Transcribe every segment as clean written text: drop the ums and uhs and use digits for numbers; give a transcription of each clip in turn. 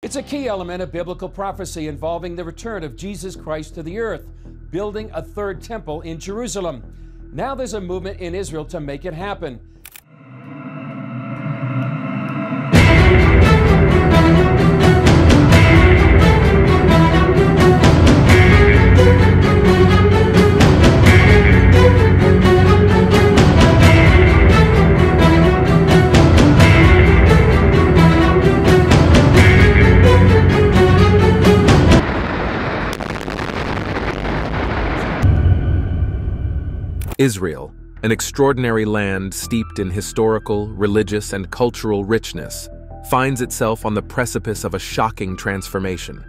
It's a key element of biblical prophecy involving the return of Jesus Christ to the earth, building a third temple in Jerusalem. Now there's a movement in Israel to make it happen. Israel, an extraordinary land steeped in historical, religious, and cultural richness, finds itself on the precipice of a shocking transformation.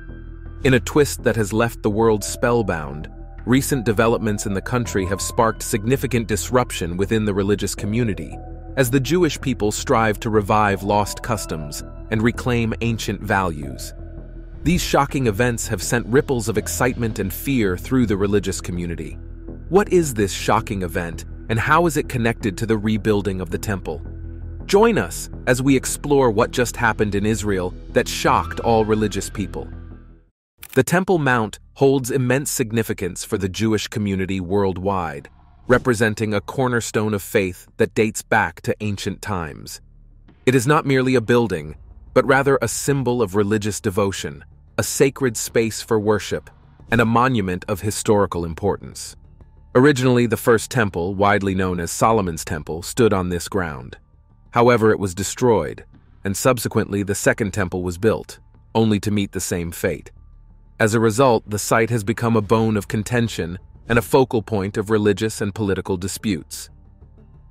In a twist that has left the world spellbound, recent developments in the country have sparked significant disruption within the religious community, as the Jewish people strive to revive lost customs and reclaim ancient values. These shocking events have sent ripples of excitement and fear through the religious community. What is this shocking event, and how is it connected to the rebuilding of the temple? Join us as we explore what just happened in Israel that shocked all religious people. The Temple Mount holds immense significance for the Jewish community worldwide, representing a cornerstone of faith that dates back to ancient times. It is not merely a building, but rather a symbol of religious devotion, a sacred space for worship, and a monument of historical importance. Originally, the first temple, widely known as Solomon's Temple, stood on this ground. However, it was destroyed, and subsequently the second temple was built, only to meet the same fate. As a result, the site has become a bone of contention and a focal point of religious and political disputes.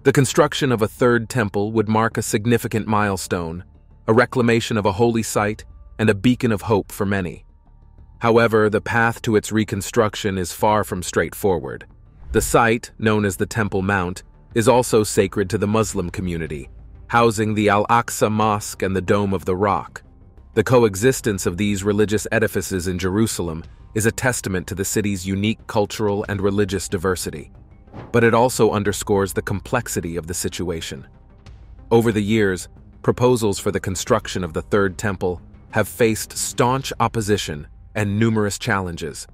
The construction of a third temple would mark a significant milestone, a reclamation of a holy site, and a beacon of hope for many. However, the path to its reconstruction is far from straightforward. The site, known as the Temple Mount, is also sacred to the Muslim community, housing the Al-Aqsa Mosque and the Dome of the Rock. The coexistence of these religious edifices in Jerusalem is a testament to the city's unique cultural and religious diversity, but it also underscores the complexity of the situation. Over the years, proposals for the construction of the Third Temple have faced staunch opposition and numerous challenges.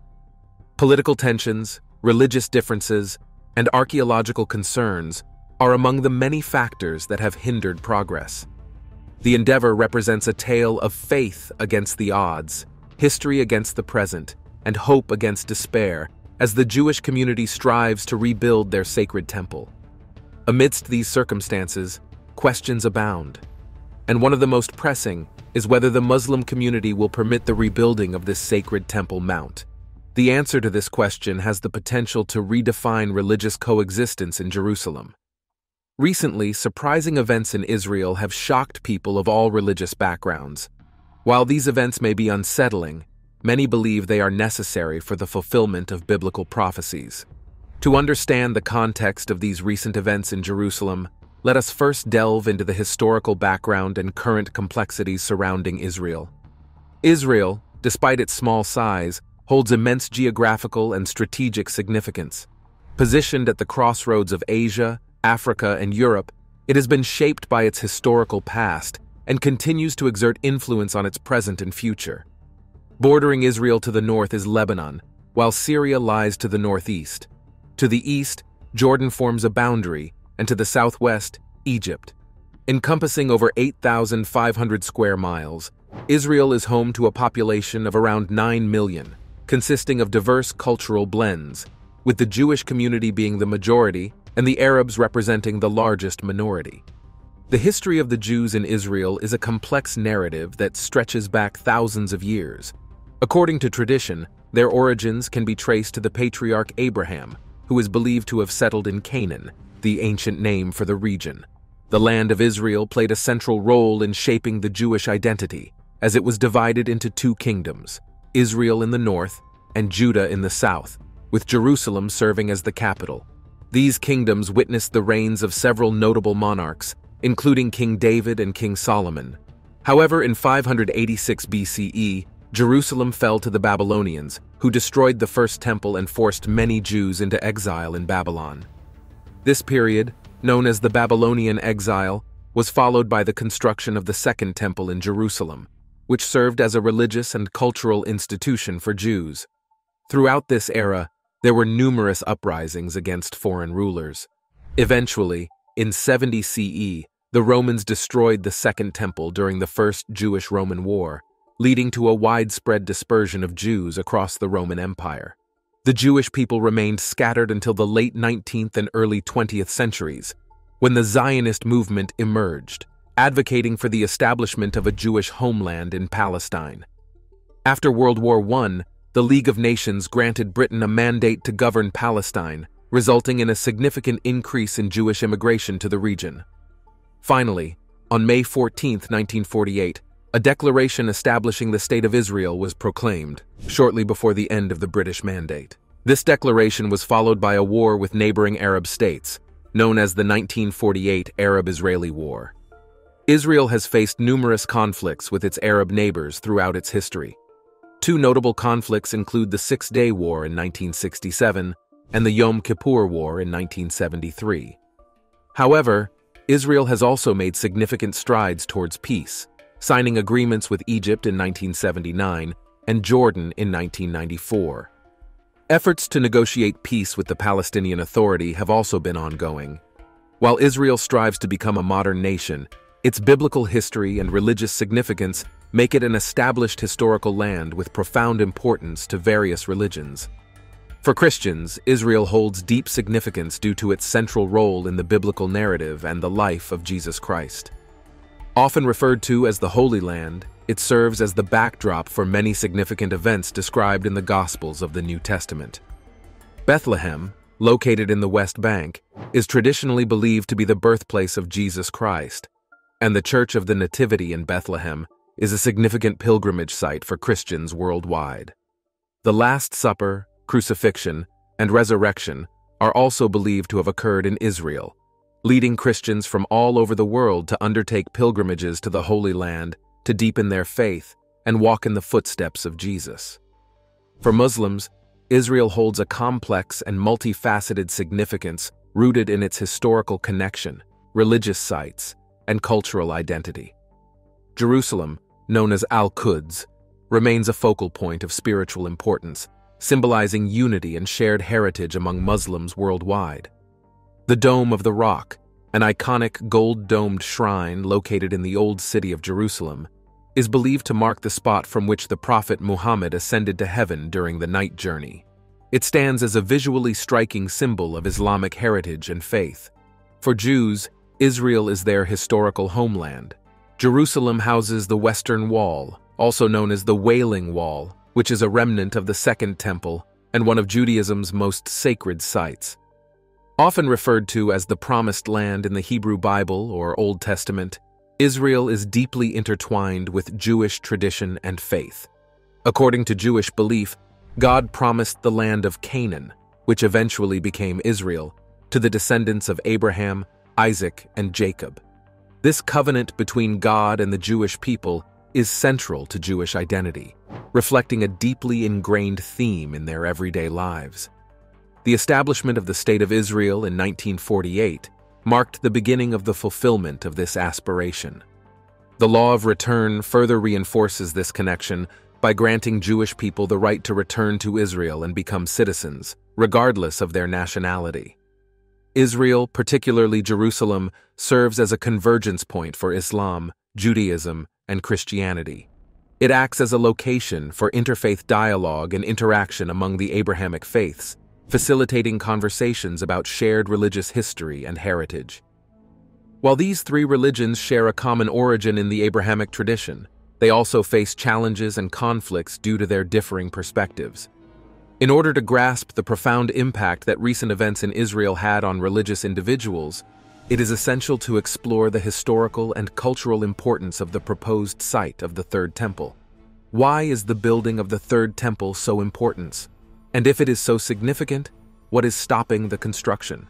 Political tensions, religious differences, and archaeological concerns are among the many factors that have hindered progress. The endeavor represents a tale of faith against the odds, history against the present, and hope against despair as the Jewish community strives to rebuild their sacred temple. Amidst these circumstances, questions abound, and one of the most pressing is whether the Muslim community will permit the rebuilding of this sacred Temple Mount. The answer to this question has the potential to redefine religious coexistence in Jerusalem. Recently, surprising events in Israel have shocked people of all religious backgrounds. While these events may be unsettling, many believe they are necessary for the fulfillment of biblical prophecies. To understand the context of these recent events in Jerusalem, let us first delve into the historical background and current complexities surrounding Israel. Israel, despite its small size, holds immense geographical and strategic significance. Positioned at the crossroads of Asia, Africa, and Europe, it has been shaped by its historical past and continues to exert influence on its present and future. Bordering Israel to the north is Lebanon, while Syria lies to the northeast. To the east, Jordan forms a boundary, and to the southwest, Egypt. Encompassing over 8,500 square miles, Israel is home to a population of around 9 million, consisting of diverse cultural blends, with the Jewish community being the majority and the Arabs representing the largest minority. The history of the Jews in Israel is a complex narrative that stretches back thousands of years. According to tradition, their origins can be traced to the patriarch Abraham, who is believed to have settled in Canaan, the ancient name for the region. The land of Israel played a central role in shaping the Jewish identity, as it was divided into two kingdoms, Israel in the north and Judah in the south, with Jerusalem serving as the capital. These kingdoms witnessed the reigns of several notable monarchs, including King David and King Solomon. However, in 586 BCE, Jerusalem fell to the Babylonians, who destroyed the first temple and forced many Jews into exile in Babylon. This period, known as the Babylonian exile, was followed by the construction of the Second Temple in Jerusalem, which served as a religious and cultural institution for Jews. Throughout this era, there were numerous uprisings against foreign rulers. Eventually, in 70 CE, the Romans destroyed the Second Temple during the First Jewish-Roman War, leading to a widespread dispersion of Jews across the Roman Empire. The Jewish people remained scattered until the late 19th and early 20th centuries, when the Zionist movement emerged, advocating for the establishment of a Jewish homeland in Palestine. After World War I, the League of Nations granted Britain a mandate to govern Palestine, resulting in a significant increase in Jewish immigration to the region. Finally, on May 14, 1948, a declaration establishing the State of Israel was proclaimed, shortly before the end of the British Mandate. This declaration was followed by a war with neighboring Arab states, known as the 1948 Arab-Israeli War. Israel has faced numerous conflicts with its Arab neighbors throughout its history. Two notable conflicts include the Six-Day War in 1967 and the Yom Kippur War in 1973. However, Israel has also made significant strides towards peace, signing agreements with Egypt in 1979 and Jordan in 1994. Efforts to negotiate peace with the Palestinian Authority have also been ongoing. While Israel strives to become a modern nation, its biblical history and religious significance make it an established historical land with profound importance to various religions. For Christians, Israel holds deep significance due to its central role in the biblical narrative and the life of Jesus Christ. Often referred to as the Holy Land, it serves as the backdrop for many significant events described in the Gospels of the New Testament. Bethlehem, located in the West Bank, is traditionally believed to be the birthplace of Jesus Christ, and the Church of the Nativity in Bethlehem is a significant pilgrimage site for Christians worldwide. The Last Supper, crucifixion, and resurrection are also believed to have occurred in Israel, leading Christians from all over the world to undertake pilgrimages to the Holy Land to deepen their faith and walk in the footsteps of Jesus. For Muslims, Israel holds a complex and multifaceted significance rooted in its historical connection, religious sites, and cultural identity. Jerusalem, known as Al-Quds, remains a focal point of spiritual importance, symbolizing unity and shared heritage among Muslims worldwide. The Dome of the Rock, an iconic gold-domed shrine located in the Old City of Jerusalem, is believed to mark the spot from which the Prophet Muhammad ascended to heaven during the night journey. It stands as a visually striking symbol of Islamic heritage and faith. For Jews, Israel is their historical homeland. Jerusalem houses the Western Wall, also known as the Wailing Wall, which is a remnant of the Second Temple and one of Judaism's most sacred sites. Often referred to as the Promised Land in the Hebrew Bible or Old Testament, Israel is deeply intertwined with Jewish tradition and faith. According to Jewish belief, God promised the land of Canaan, which eventually became Israel, to the descendants of Abraham, Isaac, and Jacob. This covenant between God and the Jewish people is central to Jewish identity, reflecting a deeply ingrained theme in their everyday lives. The establishment of the State of Israel in 1948 marked the beginning of the fulfillment of this aspiration. The law of return further reinforces this connection by granting Jewish people the right to return to Israel and become citizens, regardless of their nationality. Israel, particularly Jerusalem, serves as a convergence point for Islam, Judaism, and Christianity. It acts as a location for interfaith dialogue and interaction among the Abrahamic faiths, facilitating conversations about shared religious history and heritage. While these three religions share a common origin in the Abrahamic tradition, they also face challenges and conflicts due to their differing perspectives. In order to grasp the profound impact that recent events in Israel had on religious individuals, it is essential to explore the historical and cultural importance of the proposed site of the Third Temple. Why is the building of the Third Temple so important? And if it is so significant, what is stopping the construction?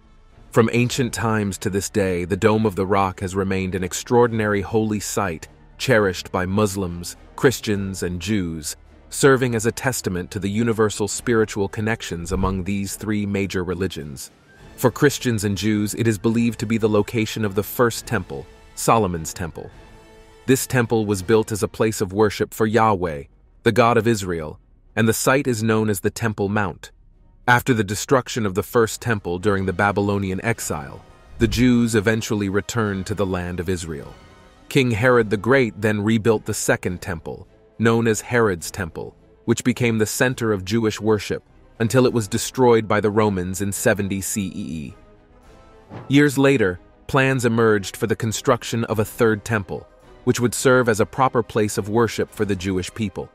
From ancient times to this day, the Dome of the Rock has remained an extraordinary holy site cherished by Muslims, Christians, and Jews, serving as a testament to the universal spiritual connections among these three major religions. For Christians and Jews, it is believed to be the location of the first temple, Solomon's Temple. This temple was built as a place of worship for Yahweh, the God of Israel, and the site is known as the Temple Mount. After the destruction of the first temple during the Babylonian exile, the Jews eventually returned to the land of Israel. King Herod the Great then rebuilt the second temple, known as Herod's Temple, which became the center of Jewish worship until it was destroyed by the Romans in 70 CE. Years later, plans emerged for the construction of a third temple, which would serve as a proper place of worship for the Jewish people.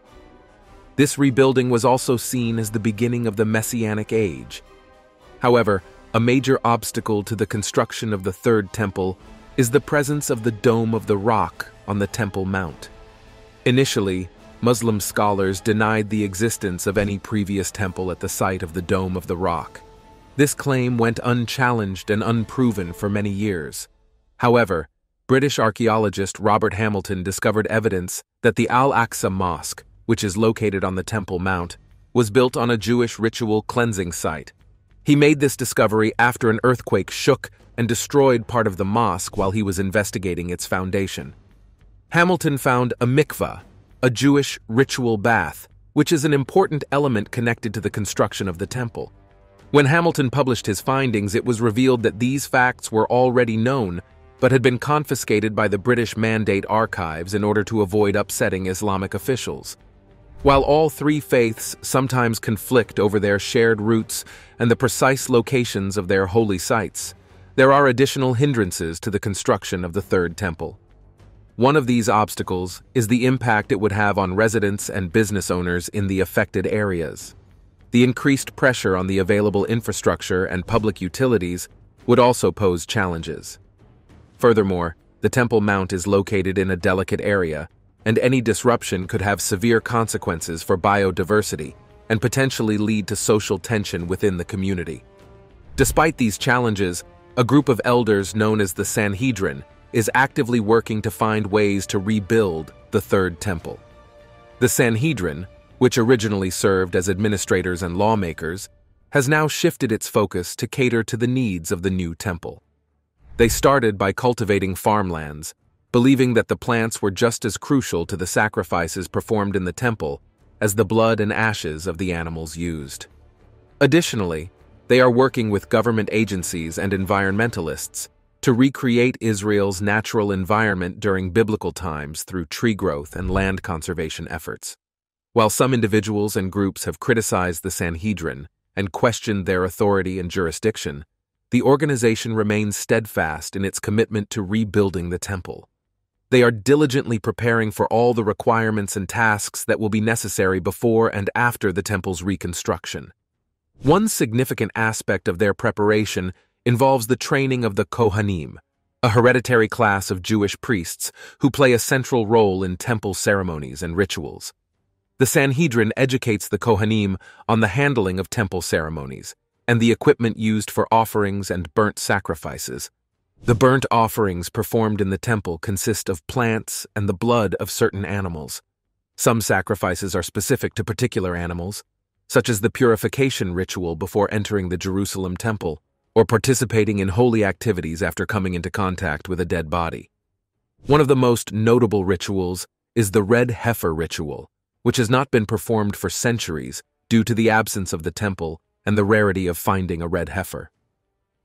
This rebuilding was also seen as the beginning of the Messianic Age. However, a major obstacle to the construction of the third temple is the presence of the Dome of the Rock on the Temple Mount. Initially, Muslim scholars denied the existence of any previous temple at the site of the Dome of the Rock. This claim went unchallenged and unproven for many years. However, British archaeologist Robert Hamilton discovered evidence that the Al-Aqsa Mosque, which is located on the Temple Mount, was built on a Jewish ritual cleansing site. He made this discovery after an earthquake shook and destroyed part of the mosque while he was investigating its foundation. Hamilton found a mikvah, a Jewish ritual bath, which is an important element connected to the construction of the temple. When Hamilton published his findings, it was revealed that these facts were already known, but had been confiscated by the British Mandate Archives in order to avoid upsetting Islamic officials. While all three faiths sometimes conflict over their shared roots and the precise locations of their holy sites, there are additional hindrances to the construction of the third temple. One of these obstacles is the impact it would have on residents and business owners in the affected areas. The increased pressure on the available infrastructure and public utilities would also pose challenges. Furthermore, the Temple Mount is located in a delicate area, and any disruption could have severe consequences for biodiversity and potentially lead to social tension within the community. Despite these challenges, a group of elders known as the Sanhedrin is actively working to find ways to rebuild the third temple. The Sanhedrin, which originally served as administrators and lawmakers, has now shifted its focus to cater to the needs of the new temple. They started by cultivating farmlands, believing that the plants were just as crucial to the sacrifices performed in the temple as the blood and ashes of the animals used. Additionally, they are working with government agencies and environmentalists to recreate Israel's natural environment during biblical times through tree growth and land conservation efforts. While some individuals and groups have criticized the Sanhedrin and questioned their authority and jurisdiction, the organization remains steadfast in its commitment to rebuilding the temple. They are diligently preparing for all the requirements and tasks that will be necessary before and after the temple's reconstruction. One significant aspect of their preparation involves the training of the Kohanim, a hereditary class of Jewish priests who play a central role in temple ceremonies and rituals. The Sanhedrin educates the Kohanim on the handling of temple ceremonies and the equipment used for offerings and burnt sacrifices. The burnt offerings performed in the temple consist of plants and the blood of certain animals. Some sacrifices are specific to particular animals, such as the purification ritual before entering the Jerusalem temple, or participating in holy activities after coming into contact with a dead body. One of the most notable rituals is the red heifer ritual, which has not been performed for centuries due to the absence of the temple and the rarity of finding a red heifer.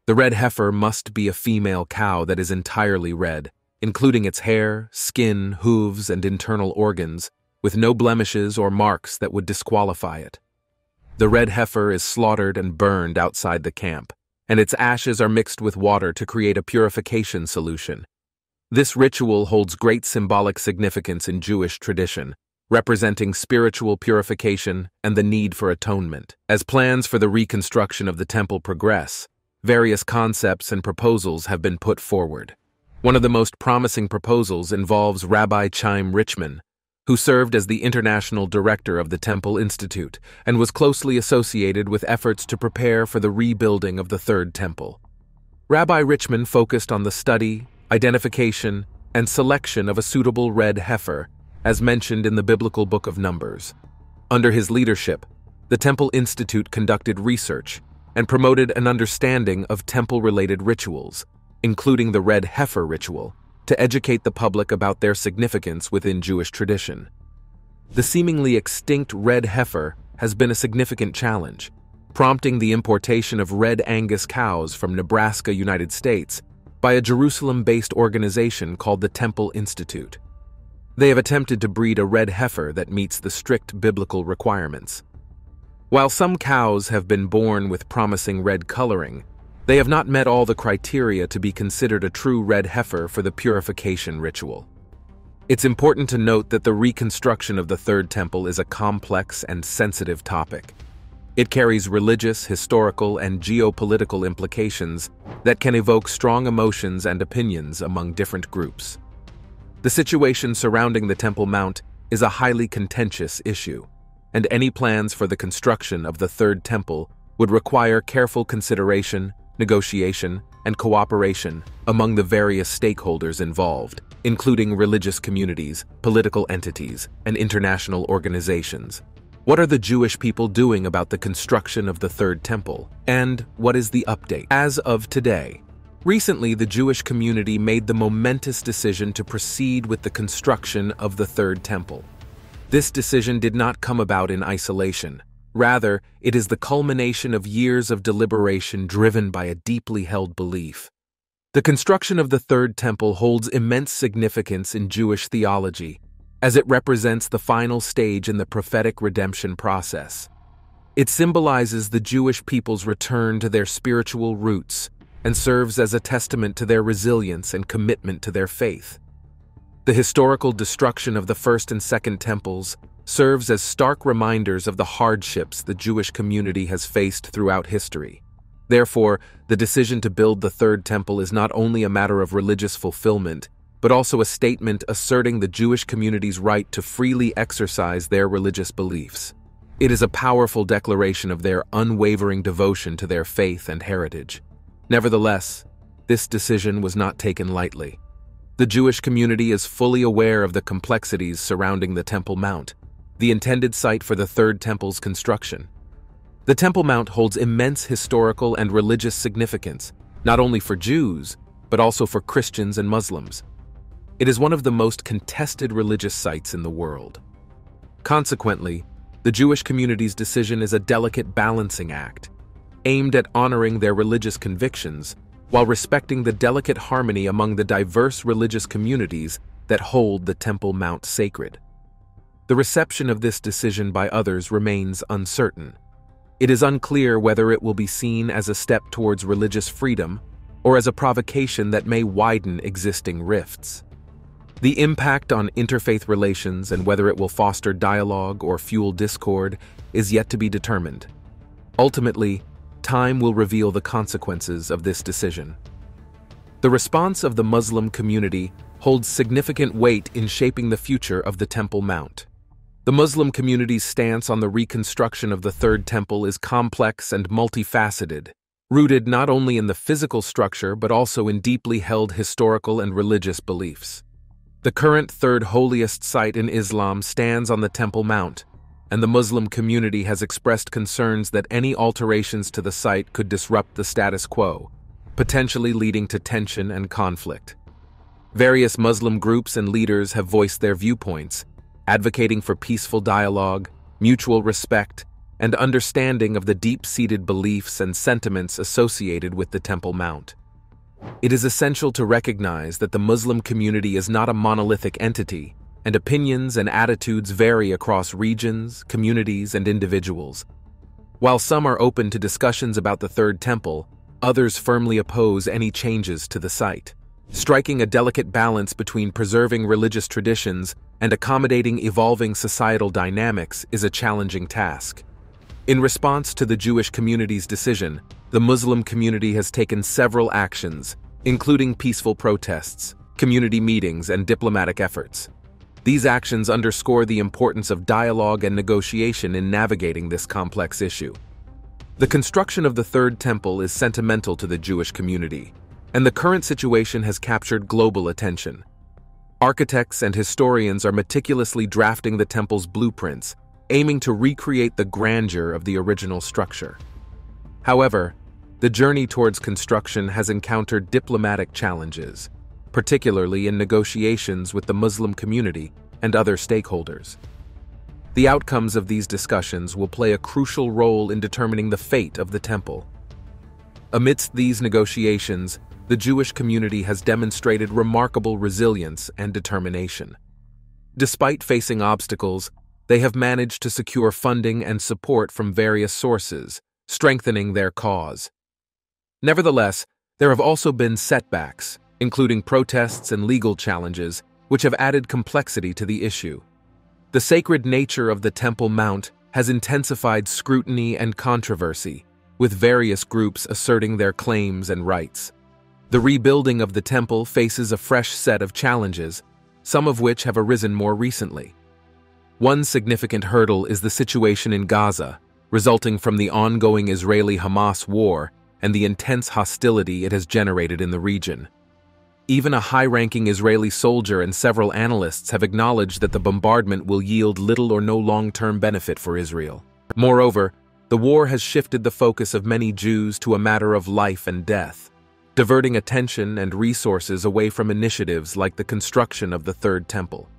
The red heifer must be a female cow that is entirely red, including its hair, skin, hooves, and internal organs, with no blemishes or marks that would disqualify it. The red heifer is slaughtered and burned outside the camp, and its ashes are mixed with water to create a purification solution. This ritual holds great symbolic significance in Jewish tradition, representing spiritual purification and the need for atonement. As plans for the reconstruction of the temple progress, various concepts and proposals have been put forward. One of the most promising proposals involves Rabbi Chaim Richman, who served as the international director of the Temple Institute and was closely associated with efforts to prepare for the rebuilding of the Third Temple. Rabbi Richman focused on the study, identification, and selection of a suitable red heifer, as mentioned in the biblical book of Numbers. Under his leadership, the Temple Institute conducted research and promoted an understanding of temple-related rituals, including the red heifer ritual, to educate the public about their significance within Jewish tradition. The seemingly extinct red heifer has been a significant challenge, prompting the importation of red Angus cows from Nebraska, United States, by a Jerusalem-based organization called the Temple Institute. They have attempted to breed a red heifer that meets the strict biblical requirements. While some cows have been born with promising red coloring, they have not met all the criteria to be considered a true red heifer for the purification ritual. It's important to note that the reconstruction of the Third Temple is a complex and sensitive topic. It carries religious, historical, and geopolitical implications that can evoke strong emotions and opinions among different groups. The situation surrounding the Temple Mount is a highly contentious issue, and any plans for the construction of the Third Temple would require careful consideration, negotiation, and cooperation among the various stakeholders involved, including religious communities, political entities, and international organizations. What are the Jewish people doing about the construction of the Third Temple? And what is the update? As of today, recently the Jewish community made the momentous decision to proceed with the construction of the Third Temple. This decision did not come about in isolation. Rather, it is the culmination of years of deliberation driven by a deeply held belief. The construction of the Third Temple holds immense significance in Jewish theology, as it represents the final stage in the prophetic redemption process. It symbolizes the Jewish people's return to their spiritual roots and serves as a testament to their resilience and commitment to their faith. The historical destruction of the First and Second Temples serves as stark reminders of the hardships the Jewish community has faced throughout history. Therefore, the decision to build the Third Temple is not only a matter of religious fulfillment, but also a statement asserting the Jewish community's right to freely exercise their religious beliefs. It is a powerful declaration of their unwavering devotion to their faith and heritage. Nevertheless, this decision was not taken lightly. The Jewish community is fully aware of the complexities surrounding the Temple Mount, the intended site for the Third Temple's construction. The Temple Mount holds immense historical and religious significance, not only for Jews, but also for Christians and Muslims. It is one of the most contested religious sites in the world. Consequently, the Jewish community's decision is a delicate balancing act, aimed at honoring their religious convictions while respecting the delicate harmony among the diverse religious communities that hold the Temple Mount sacred. The reception of this decision by others remains uncertain. It is unclear whether it will be seen as a step towards religious freedom or as a provocation that may widen existing rifts. The impact on interfaith relations and whether it will foster dialogue or fuel discord is yet to be determined. Ultimately, time will reveal the consequences of this decision. The response of the Muslim community holds significant weight in shaping the future of the Temple Mount. The Muslim community's stance on the reconstruction of the Third Temple is complex and multifaceted, rooted not only in the physical structure but also in deeply held historical and religious beliefs. The current third holiest site in Islam stands on the Temple Mount, and the Muslim community has expressed concerns that any alterations to the site could disrupt the status quo, potentially leading to tension and conflict. Various Muslim groups and leaders have voiced their viewpoints, advocating for peaceful dialogue, mutual respect, and understanding of the deep-seated beliefs and sentiments associated with the Temple Mount. It is essential to recognize that the Muslim community is not a monolithic entity, and opinions and attitudes vary across regions, communities, and individuals. While some are open to discussions about the Third Temple, others firmly oppose any changes to the site. Striking a delicate balance between preserving religious traditions and accommodating evolving societal dynamics is a challenging task. In response to the Jewish community's decision, the Muslim community has taken several actions, including peaceful protests, community meetings, and diplomatic efforts. These actions underscore the importance of dialogue and negotiation in navigating this complex issue. The construction of the Third Temple is sentimental to the Jewish community, and the current situation has captured global attention. Architects and historians are meticulously drafting the temple's blueprints, aiming to recreate the grandeur of the original structure. However, the journey towards construction has encountered diplomatic challenges. particularly in negotiations with the Muslim community and other stakeholders. The outcomes of these discussions will play a crucial role in determining the fate of the temple. Amidst these negotiations, the Jewish community has demonstrated remarkable resilience and determination. Despite facing obstacles, they have managed to secure funding and support from various sources, strengthening their cause. Nevertheless, there have also been setbacks, including protests and legal challenges, which have added complexity to the issue. The sacred nature of the Temple Mount has intensified scrutiny and controversy, with various groups asserting their claims and rights. The rebuilding of the temple faces a fresh set of challenges, some of which have arisen more recently. One significant hurdle is the situation in Gaza, resulting from the ongoing Israeli-Hamas war and the intense hostility it has generated in the region. Even a high-ranking Israeli soldier and several analysts have acknowledged that the bombardment will yield little or no long-term benefit for Israel. Moreover, the war has shifted the focus of many Jews to a matter of life and death, diverting attention and resources away from initiatives like the construction of the Third Temple.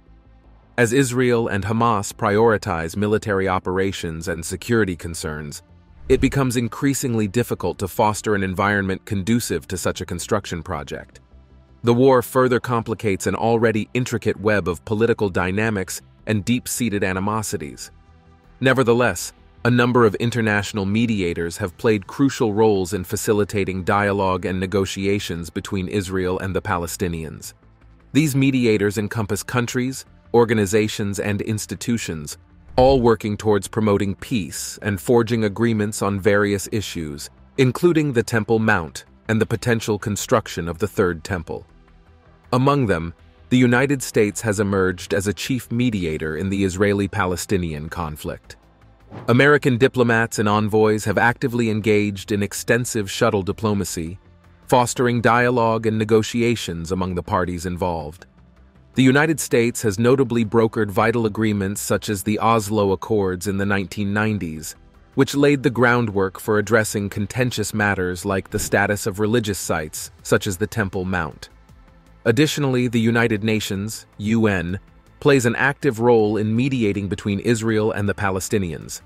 As Israel and Hamas prioritize military operations and security concerns, it becomes increasingly difficult to foster an environment conducive to such a construction project. The war further complicates an already intricate web of political dynamics and deep-seated animosities. Nevertheless, a number of international mediators have played crucial roles in facilitating dialogue and negotiations between Israel and the Palestinians. These mediators encompass countries, organizations, and institutions, all working towards promoting peace and forging agreements on various issues, including the Temple Mount and the potential construction of the Third Temple. Among them, the United States has emerged as a chief mediator in the Israeli-Palestinian conflict. American diplomats and envoys have actively engaged in extensive shuttle diplomacy, fostering dialogue and negotiations among the parties involved. The United States has notably brokered vital agreements such as the Oslo Accords in the 1990s, which laid the groundwork for addressing contentious matters like the status of religious sites, such as the Temple Mount. Additionally, the United Nations, UN, plays an active role in mediating between Israel and the Palestinians.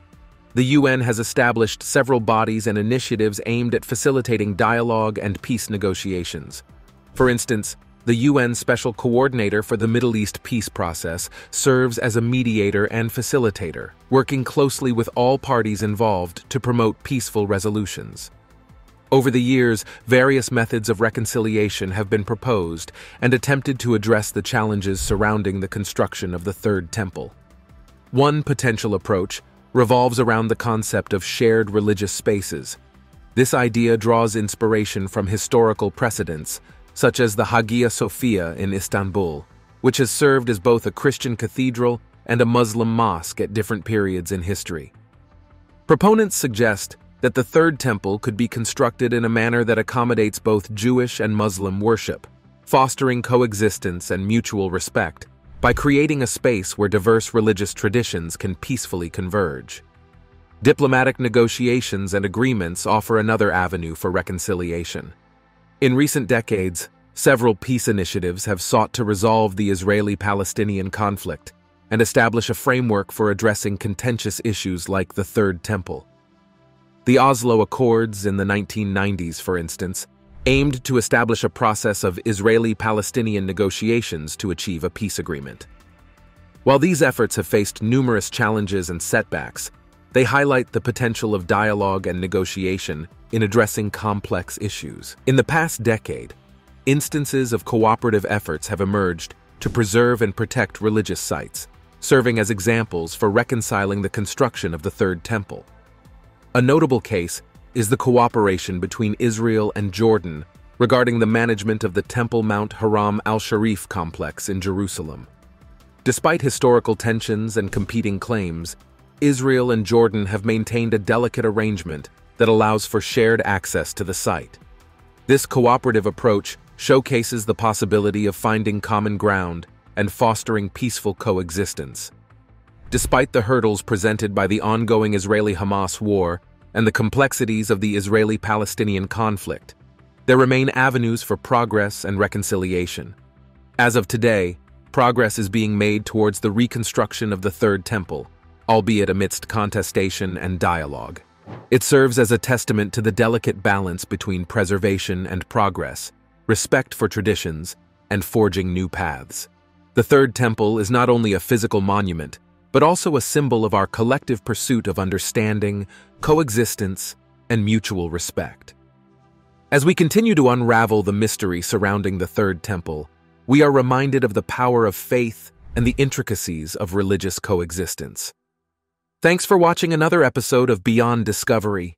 The UN has established several bodies and initiatives aimed at facilitating dialogue and peace negotiations. For instance, the UN Special Coordinator for the Middle East peace process serves as a mediator and facilitator, working closely with all parties involved to promote peaceful resolutions. Over the years, various methods of reconciliation have been proposed and attempted to address the challenges surrounding the construction of the Third Temple. One potential approach revolves around the concept of shared religious spaces. This idea draws inspiration from historical precedents, such as the Hagia Sophia in Istanbul, which has served as both a Christian cathedral and a Muslim mosque at different periods in history. Proponents suggest that the Third Temple could be constructed in a manner that accommodates both Jewish and Muslim worship, fostering coexistence and mutual respect by creating a space where diverse religious traditions can peacefully converge. Diplomatic negotiations and agreements offer another avenue for reconciliation. In recent decades, several peace initiatives have sought to resolve the Israeli-Palestinian conflict and establish a framework for addressing contentious issues like the Third Temple. The Oslo Accords in the 1990s, for instance, aimed to establish a process of Israeli-Palestinian negotiations to achieve a peace agreement. While these efforts have faced numerous challenges and setbacks, they highlight the potential of dialogue and negotiation in addressing complex issues. In the past decade, instances of cooperative efforts have emerged to preserve and protect religious sites, serving as examples for reconciling the construction of the Third Temple. A notable case is the cooperation between Israel and Jordan regarding the management of the Temple Mount Haram al-Sharif complex in Jerusalem. Despite historical tensions and competing claims, Israel and Jordan have maintained a delicate arrangement that allows for shared access to the site. This cooperative approach showcases the possibility of finding common ground and fostering peaceful coexistence. Despite the hurdles presented by the ongoing Israeli-Hamas war and the complexities of the Israeli-Palestinian conflict, there remain avenues for progress and reconciliation. As of today, progress is being made towards the reconstruction of the Third Temple, albeit amidst contestation and dialogue. It serves as a testament to the delicate balance between preservation and progress, respect for traditions, and forging new paths. The Third Temple is not only a physical monument, but also a symbol of our collective pursuit of understanding, coexistence, and mutual respect. As we continue to unravel the mystery surrounding the Third Temple, we are reminded of the power of faith and the intricacies of religious coexistence. Thanks for watching another episode of Beyond Discovery.